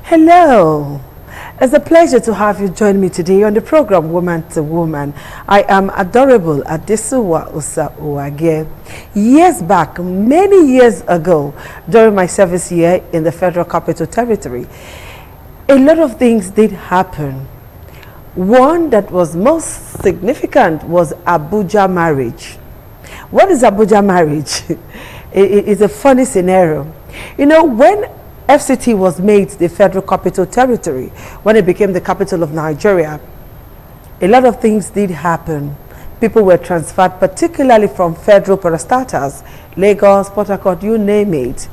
Hello. It's a pleasure to have you join me today on the program Woman to Woman. I am Adorable Adesuwa Usa Uwage. Years back, many years ago, during my service year in the Federal Capital Territory, a lot of things did happen. One that was most significant was Abuja marriage. What is Abuja marriage? It's a funny scenario. You know, when FCT was made the Federal Capital Territory, when it became the capital of Nigeria, a lot of things did happen. People were transferred, particularly from federal parastatals, Lagos, Port Harcourt, you name it.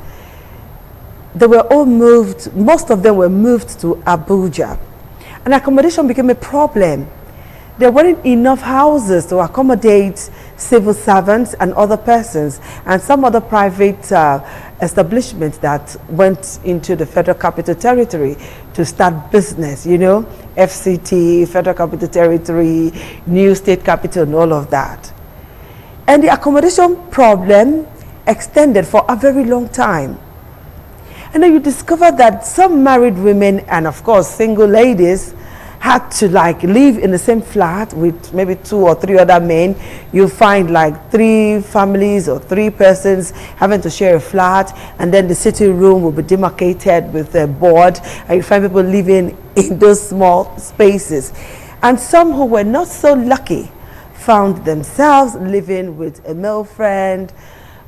They were all moved, most of them were moved to Abuja. And accommodation became a problem. There weren't enough houses to accommodate civil servants and other persons, and some other private establishments that went into the Federal Capital Territory to start business, you know, FCT, Federal Capital Territory, new state capital, and all of that. And the accommodation problem extended for a very long time. And then you discover that some married women and, of course, single ladies had to like live in the same flat with maybe 2 or 3 other men. You find like 3 families or 3 persons having to share a flat, and then the sitting room will be demarcated with a board, and you find people living in those small spaces. And some who were not so lucky found themselves living with a male friend,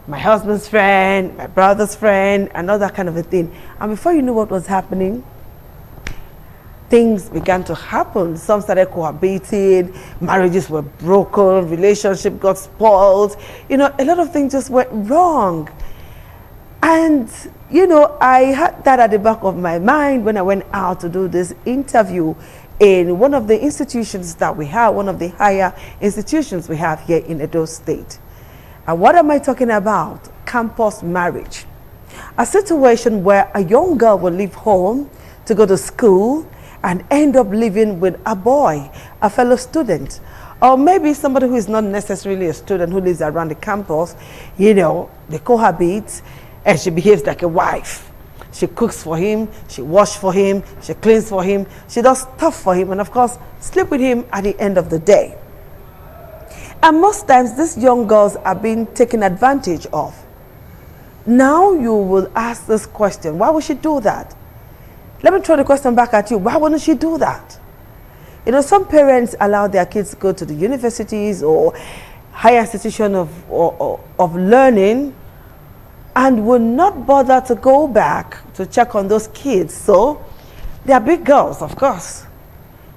my husband's friend, my brother's friend, and all that kind of a thing. And before you knew what was happening, things began to happen. Some started cohabiting, marriages were broken, relationship got spoiled. You know, a lot of things just went wrong. And, you know, I had that at the back of my mind when I went out to do this interview in one of the institutions that we have, one of the higher institutions we have here in Edo State. And what am I talking about? Campus marriage. A situation where a young girl will leave home to go to school and end up living with a boy, a fellow student, or maybe somebody who is not necessarily a student who lives around the campus. You know, they cohabit and she behaves like a wife. She cooks for him, she washes for him, she cleans for him, she does stuff for him, and of course, sleep with him at the end of the day. And most times, these young girls are being taken advantage of. Now you will ask this question, why would she do that? Let me throw the question back at you. Why wouldn't she do that? You know, some parents allow their kids to go to the universities or higher institution of learning and will not bother to go back to check on those kids. So they are big girls, of course.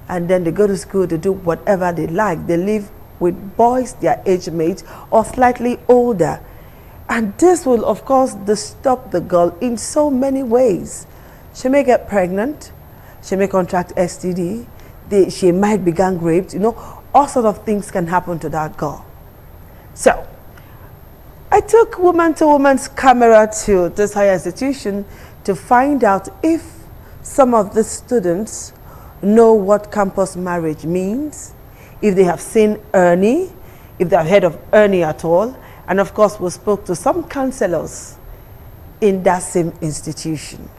And then they go to school to do whatever they like. They live with boys their age mates or slightly older. And this will, of course, disturb the girl in so many ways. She may get pregnant, she may contract STD, she might be gang raped, you know, all sorts of things can happen to that girl. So, I took Woman to Woman's camera to this higher institution to find out if some of the students know what campus marriage means, if they have seen Ernie, if they have heard of Ernie at all, and of course we spoke to some counselors in that same institution.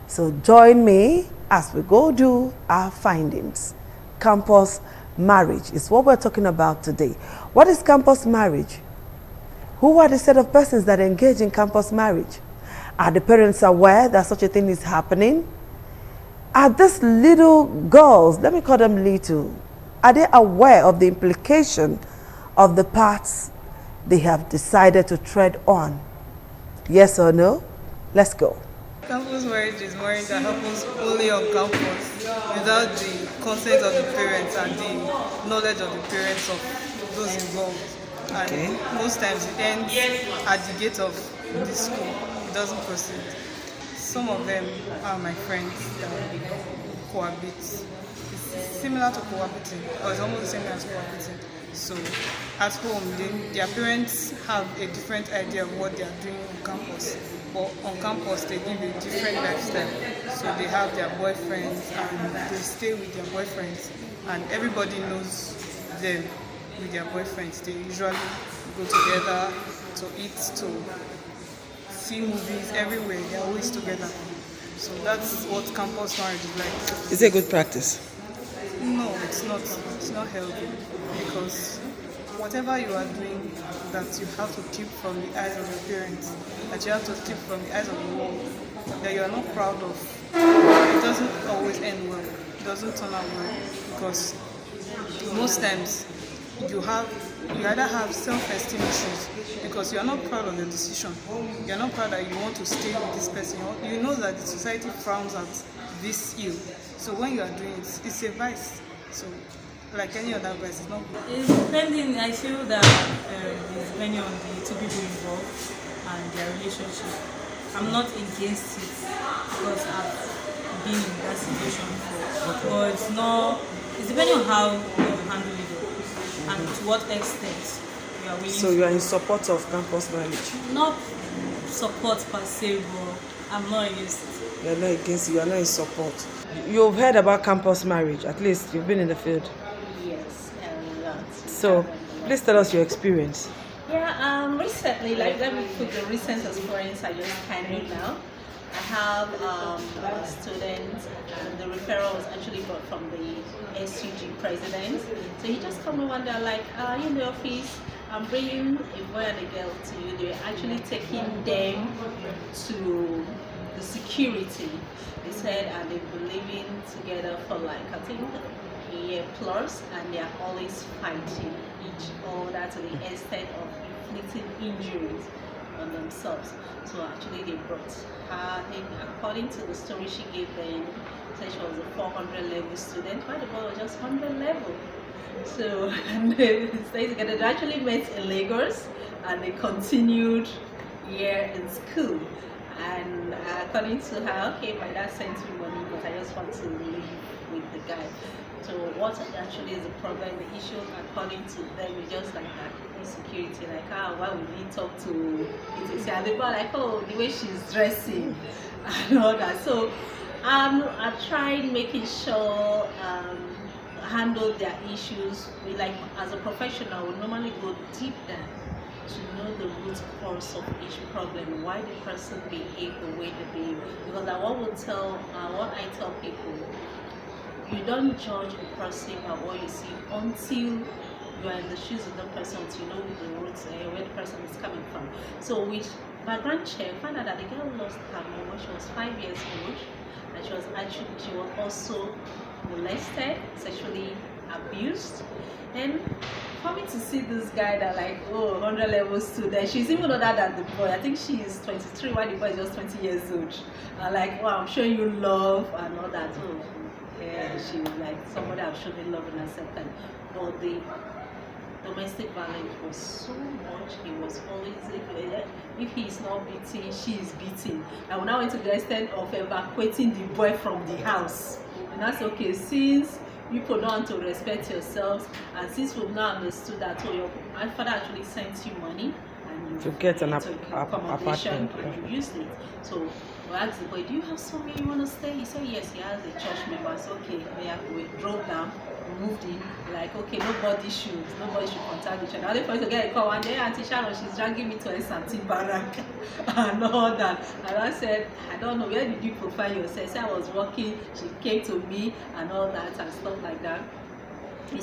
So join me as we go do our findings. Campus marriage is what we're talking about today. What is campus marriage? Who are the set of persons that engage in campus marriage? Are the parents aware that such a thing is happening? Are these little girls, let me call them little, are they aware of the implication of the paths they have decided to tread on? Yes or no? Let's go. Campus marriage is marriage that happens only on campus without the consent of the parents and the knowledge of the parents of those involved. And most times it ends at the gate of the school. It doesn't proceed. Some of them are my friends that cohabit. It's similar to cohabiting, or it's almost the same as cohabiting. So at home, their parents have a different idea of what they are doing on campus. But on campus, they live a different lifestyle. So they have their boyfriends and they stay with their boyfriends. And everybody knows them with their boyfriends. They usually go together to eat, to see movies everywhere. They're always together. So that's what campus marriage is like. Is it a good practice? No, it's not. It's not healthy because whatever you are doing that you have to keep from the eyes of your parents, that you have to keep from the eyes of the world, that you are not proud of, it doesn't always end well. It doesn't turn out well because most times you either have self-esteem issues because you are not proud of your decision. You are not proud that you want to stay with this person. You know that the society frowns at this ill. So when you are doing it, it's a vice. So like any other vice, it's not good. It's depending. I feel that it's depending on the two people involved and their relationship. I'm not against it because I've been in that situation before. But it's not. It's depending on how you handle it and to what extent you are willing. So you are in support of campus marriage? Not support per se, but I'm not against it. You are not against it. You are not in support. You've heard about campus marriage. At least you've been in the field. Yes, a lot. So please tell us your experience. Yeah, recently, like let me put the recent experience I just handled now. I have a student, and the referral was actually brought from the SUG president. So he just come over and they're like, in the office, I'm bringing a boy and a girl to you. They're actually taking them to the security. They said, and they've been living together for like, I think, a year plus, and they're always fighting each other to the extent of inflicting injuries on themselves. So actually they brought her, I think, according to the story she gave them, said she was a 400 level student, while the boy was just 100 level. So and they stayed together. They actually met in Lagos and they continued here in school. And according to her, okay, my dad sent me money, but I just want to live with the guy. So what actually is the problem? The issue, according to them, is just like that insecurity. Like, why would he talk to it? And they were like, oh, the way she's dressing and all that. So I tried making sure handle their issues. Like as a professional, we normally go deep down to know the root cause of each problem, why the person behave the way they behave. Because what I tell people, you don't judge a person by what you see until you are in the shoes of the person, until you know the roots where the person is coming from. So with background check, found out that the girl lost her mom when she was 5 years old, and she was also molested, sexually abused. And coming to see this guy that like 100 level student, she's even older than the boy. I think she is 23 while the boy is just 20 years old. And like, wow, I'm showing you love and all that. Oh, yeah, she was like somebody I've shown me love and acceptance. But the domestic violence was so much. He was always, if he is not beating, she is beating. I now went to the extent of evacuating the boy from the house. And that's okay, since you put on to respect yourselves, and since we've now understood that your father actually sent you money and you to get an accommodation apartment and you used it. So we asked the boy, do you have somewhere you want to stay? He said yes, he has a church member. So okay, we drove down, moved in, like okay, nobody should contact each other. The first to get a call one day, Auntie Sharon, she's dragging me to a Santi Barrack and all that. And I said, I don't know, where did you profile yourself? So I was working, she came to me and all that and stuff like that.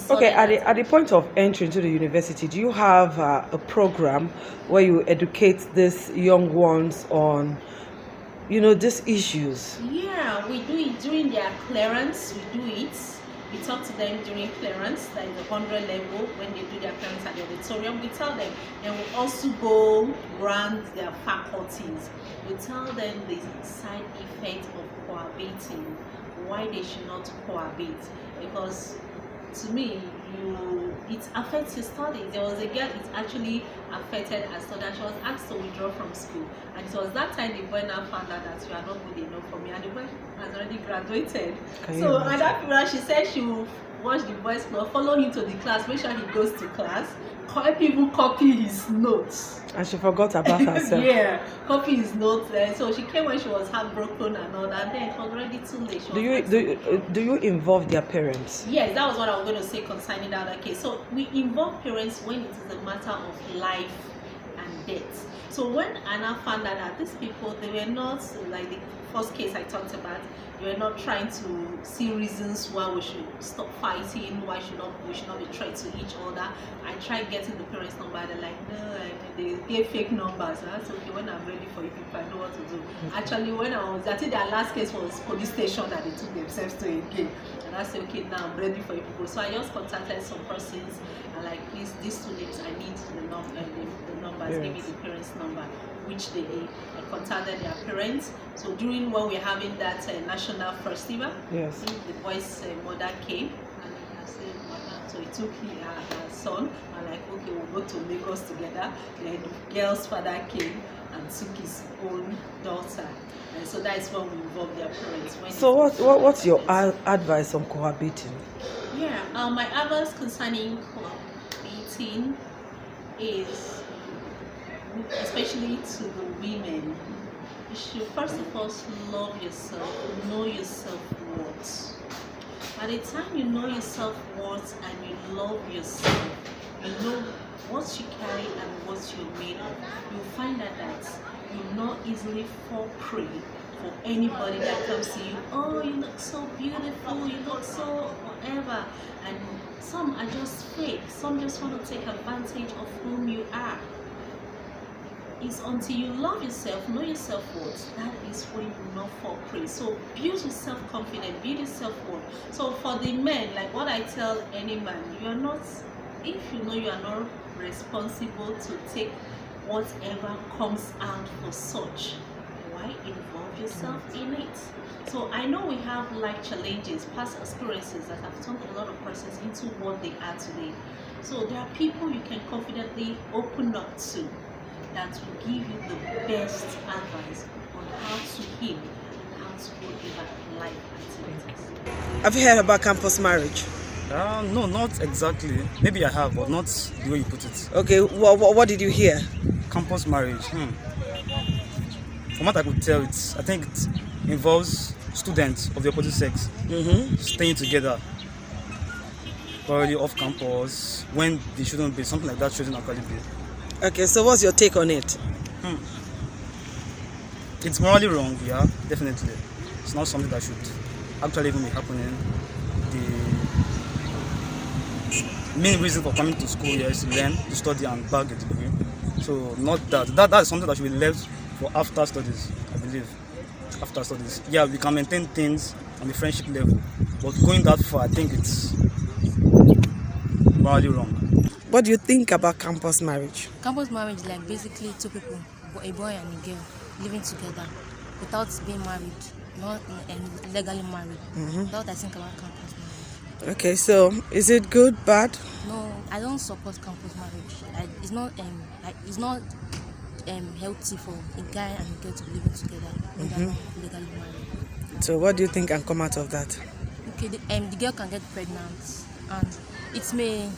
Okay, at the point of entry into the university, do you have a program where you educate these young ones on, these issues? Yeah, we do it during their clearance. We do it. We talk to them during clearance, like the 100 level, when they do their clearance at the auditorium. We tell them, and we also go around their faculties. We tell them the side effects of cohabiting, why they should not cohabit. Because to me, it affects your studies. There was a girl, it actually affected her studies. She was asked to withdraw from school, and it was that time the boy now found out that you are not good enough for me, and the boy has already graduated. So at that period, she said she will watch the boys club, follow him to the class, make sure he goes to class, help people copy his notes. And she forgot about herself. Yeah, copy his notes. So she came when she was heartbroken and all that. Then it was already too late. Do you involve their parents? Yes, that was what I was going to say concerning that case. So we involve parents when it is a matter of life and debt. So when Anna found out that these people, they were not like the first case I talked about, they were not trying to see reasons why we should stop fighting, why we should not be threatened to each other. I tried getting the parents' number, they're like, no, they gave fake numbers. And I said, okay, when I'm ready for you people, I know what to do. Actually, when I think their last case was police station that they took themselves to again. And I said, okay, now I'm ready for you people. So I just contacted some persons and like, please, these 2 names, I need the numbers, give me the parents' number, which they did. I contacted their parents. So during when we're having that national festival, the boy's mother came and I said, so he took her son and like, okay, we'll go to Lagos together. Then the girl's father came and took his own daughter. And so that is when we involve their parents. So what's your advice on cohabiting? Yeah, my advice concerning cohabiting is, especially to the women, you should first of all love yourself, know your self-worth. By the time you know your self-worth and you love yourself, you know what you carry and what you're made of, you'll find out that you'll not easily fall prey for anybody that comes to you. Oh, you look so beautiful, you look so whatever. And some are just fake, some just want to take advantage of whom you are. It's until you love yourself, know your self-worth, that is when you will not fall prey. So build your self-confidence, build your self-worth. So for the men, like what I tell any man, you are not, if you know you are not responsible to take whatever comes out for such, why involve yourself in it? So I know we have life challenges, past experiences that have turned a lot of persons into what they are today. So there are people you can confidently open up to that will give you the best advice on how to heal and how to go about life activities. Have you heard about campus marriage? No, not exactly. Maybe I have, but not the way you put it. Okay, what did you hear? Campus marriage. From what I could tell, I think it involves students of the opposite sex staying together, probably off campus when they shouldn't be. Something like that shouldn't actually be. Okay, so what's your take on it? It's morally wrong, yeah, definitely. It's not something that should actually even be happening. The main reason for coming to school here is to learn, to study and bag a degree. So not that. That is something that should be left for after studies, I believe. After studies. Yeah, we can maintain things on the friendship level, but going that far, I think it's morally wrong. What do you think about campus marriage? Campus marriage is like basically 2 people, a boy and a girl, living together without being married, not legally married. That's what I think about campus marriage. Okay, so is it good, bad? No, I don't support campus marriage. It's not healthy for a guy and a girl to be living together when they're not legally married. So what do you think can come out of that? Okay, the girl can get pregnant and it may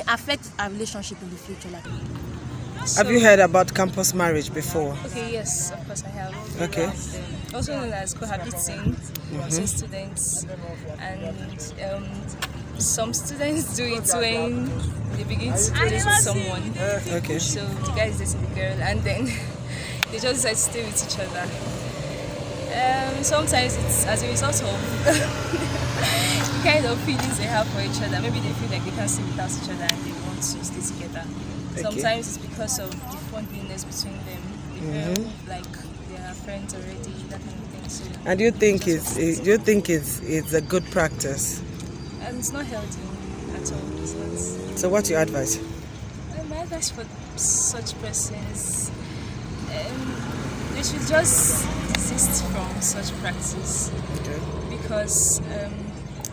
affect our relationship in the future. Have you heard about campus marriage before? Okay, yes, of course I have. Okay. Also known as cohabiting between students, and some students do it when they begin to date with someone. Okay. So the guy is dating the girl, and then they just decide to stay with each other. Sometimes it's as a result of the kind of feelings they have for each other. Maybe they feel like they can't stay without each other and they want to stay together. Okay. Sometimes it's because of the fondliness between them. They feel like they are friends already, that kind of thing. So And do you think it's a good practice? and it's not healthy at all. It's not. So what's your advice? My advice for such persons, they should just desist from such practice. Okay. Because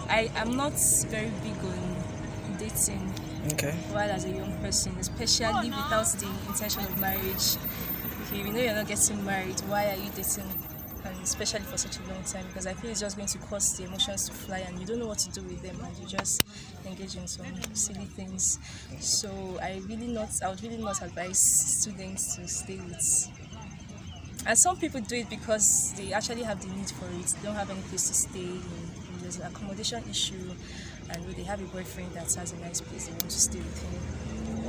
I am not very big on dating Okay. while as a young person, especially without the intention of marriage. Okay, you know you're not getting married, why are you dating? And especially for such a long time, because I feel it's just going to cause the emotions to fly and you don't know what to do with them and you just engage in some silly things. So I would really not advise students to stay with. And some people do it because they actually have the need for it. They don't have any place to stay. And there's an accommodation issue, and they have a boyfriend that has a nice place. They want to stay with him.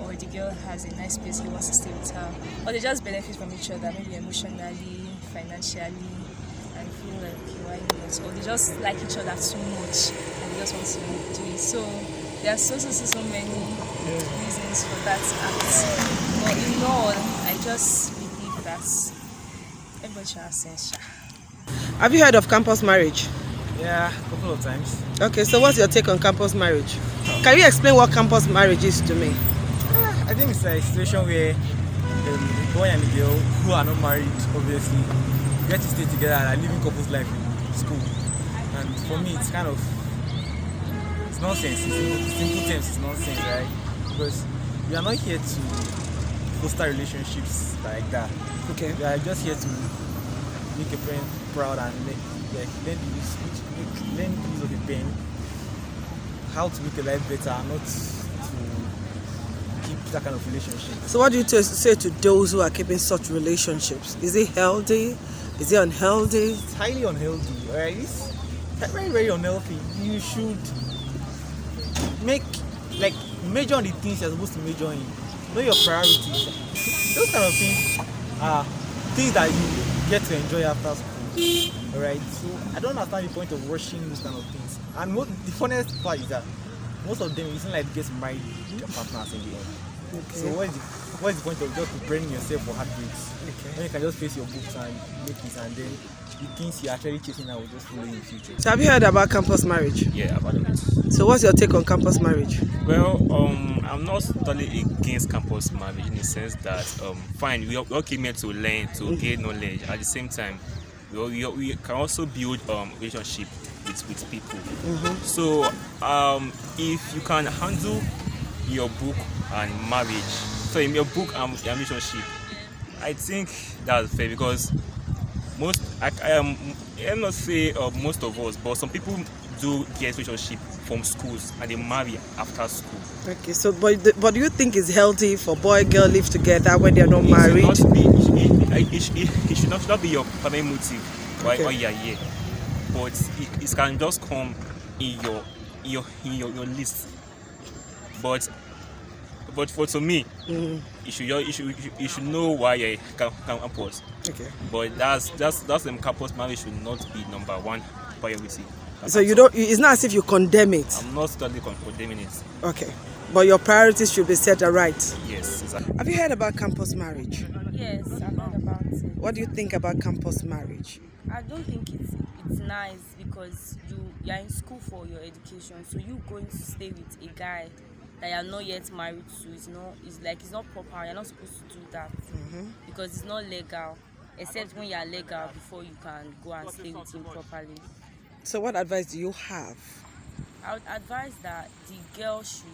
or the girl has a nice place, he wants to stay with her, or they just benefit from each other, maybe emotionally, financially, and feel like why not, or they just like each other too much and they just want to do it. So there are so many reasons for that act. But in all, I just believe that everybody should have sense. Have you heard of campus marriage? Yeah, a couple of times. Okay, so what's your take on campus marriage? Can you explain what campus marriage is to me? I think it's a situation where the boy and the girl who are not married, obviously, get to stay together and are living couples life in school. And for me, it's kind of, it's nonsense. In simple terms, it's nonsense, right? Because we are not here to foster relationships like that. Okay. We are just here to make a parent proud and learn the use of the pen, how to make a life better, not to keep that kind of relationship. So what do you say to those who are keeping such relationships? Is it healthy? Is it unhealthy? It's highly unhealthy, alright? It's very, very unhealthy. You should major on the things you're supposed to major in. Know your priorities. Those kind of things are things that you get to enjoy after school. Alright, so I don't understand the point of rushing those kind of things. And the funniest part is that most of them, it's not like they get married to their partners in the end. Okay. So what's the point of just preparing yourself for heartbreaks? Okay. When you can just face your books and make it, and then the things you're actually chasing out will just follow in the future. So have you heard about campus marriage? Yeah, I've heard of it. So what's your take on campus marriage? Well, I'm not totally against campus marriage in the sense that, fine, we all came here to learn, to gain knowledge. At the same time, we can also build relationship with people. So if you can handle your book and marriage, so in your book and relationship, I think that's fair, because I'm not say most of us, but some people do get relationship from schools and they marry after school. Okay, so but do you think it's healthy for boy and girl live together when they're not married? It should not be your primary motive why you're here, but it can just come in your list. But to me, you should know why you campus. Okay. But that's campus marriage should not be number one priority. So you don't. It's not as if you condemn it. I'm not totally condemning it. Okay. But your priorities should be set right. Yes, exactly. Have you heard about campus marriage? Yes, I've heard about it. What do you think about campus marriage? I don't think it's nice, because you're in school for your education, so you going to stay with a guy that you're not yet married to, it's not proper. You're not supposed to do that because it's not legal, except when you're legal before you can go and stay with him properly. So what advice do you have? I would advise that the girl should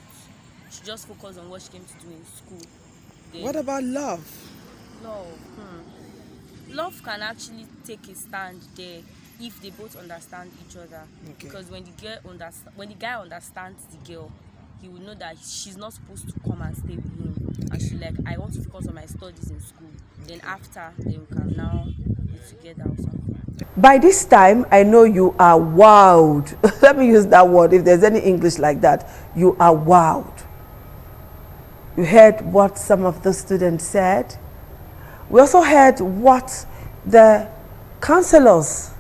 just focus on what she came to do in school. Then What about love? love? Love can actually take a stand there if they both understand each other. Okay. Because when the guy understands the girl, he will know that she's not supposed to come and stay with him. And she's like, I want to focus on my studies in school. Then after, we can now be together or something. By this time, I know you are wowed. Let me use that word. If there's any English like that, you are wowed. You heard what some of the students said. We also heard what the counselors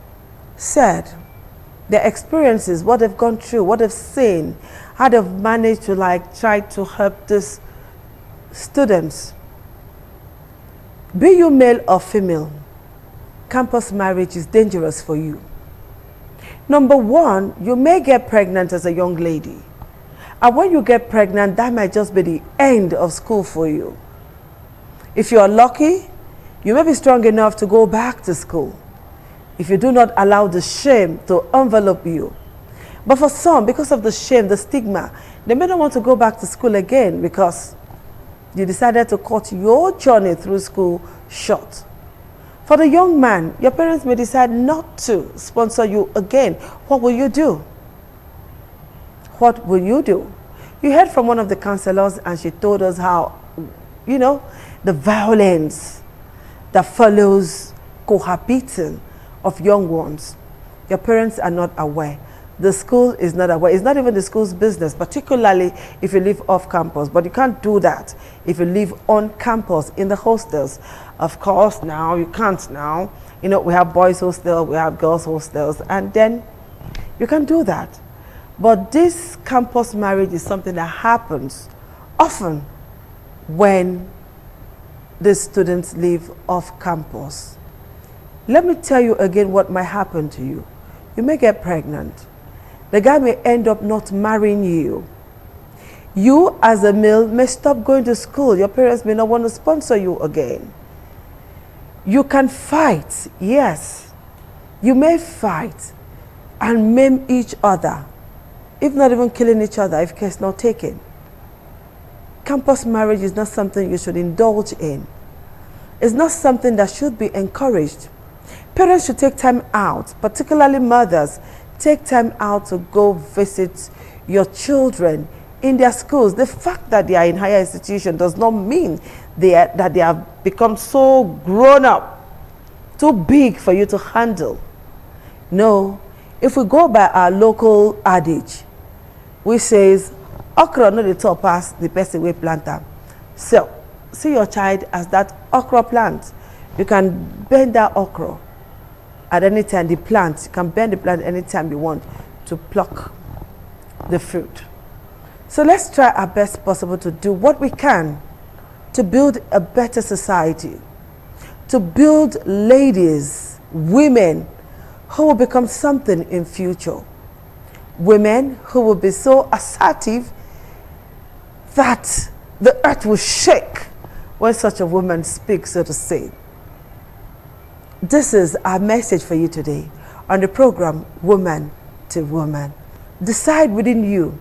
said, their experiences, what they've gone through, what they've seen, how they've managed to try to help these students. Be you male or female, campus marriage is dangerous for you. Number one, you may get pregnant as a young lady. And when you get pregnant, that might just be the end of school for you. If you are lucky, you may be strong enough to go back to school if you do not allow the shame to envelop you. But for some, because of the shame, the stigma, they may not want to go back to school again because you decided to cut your journey through school short. For the young man, your parents may decide not to sponsor you again. What will you do? What will you do? You heard from one of the counselors and she told us how, the violence that follows cohabiting of young ones. Your parents are not aware. the school is not aware. It's not even the school's business, particularly if you live off campus. But you can't do that if you live on campus in the hostels. Of course, now you can't now. You know, we have boys hostels, we have girls hostels, and then you can do that. But this campus marriage is something that happens often when the students live off campus. Let me tell you again what might happen to you. You may get pregnant. The guy may end up not marrying you. You as a male may stop going to school. Your parents may not want to sponsor you again. You can fight, yes. You may fight and maim each other, if not even killing each other if care is not taken. Campus marriage is not something you should indulge in. It's not something that should be encouraged. Parents should take time out, particularly mothers, take time out to go visit your children in their schools. The fact that they are in higher institutions does not mean that they have become so grown up, too big for you to handle. No, if we go by our local adage, which says, okra no the top pass the person we plant them. So, see your child as that okra plant. You can bend that okra at any time. The plant, you can bend the plant anytime you want to pluck the fruit. So let's try our best possible to do what we can to build a better society, to build ladies, women who will become something in future. Women who will be so assertive that the earth will shake when such a woman speaks, so to say. This is our message for you today on the program Woman to Woman. Decide within you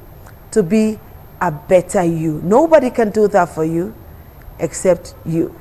to be a better you. Nobody can do that for you except you.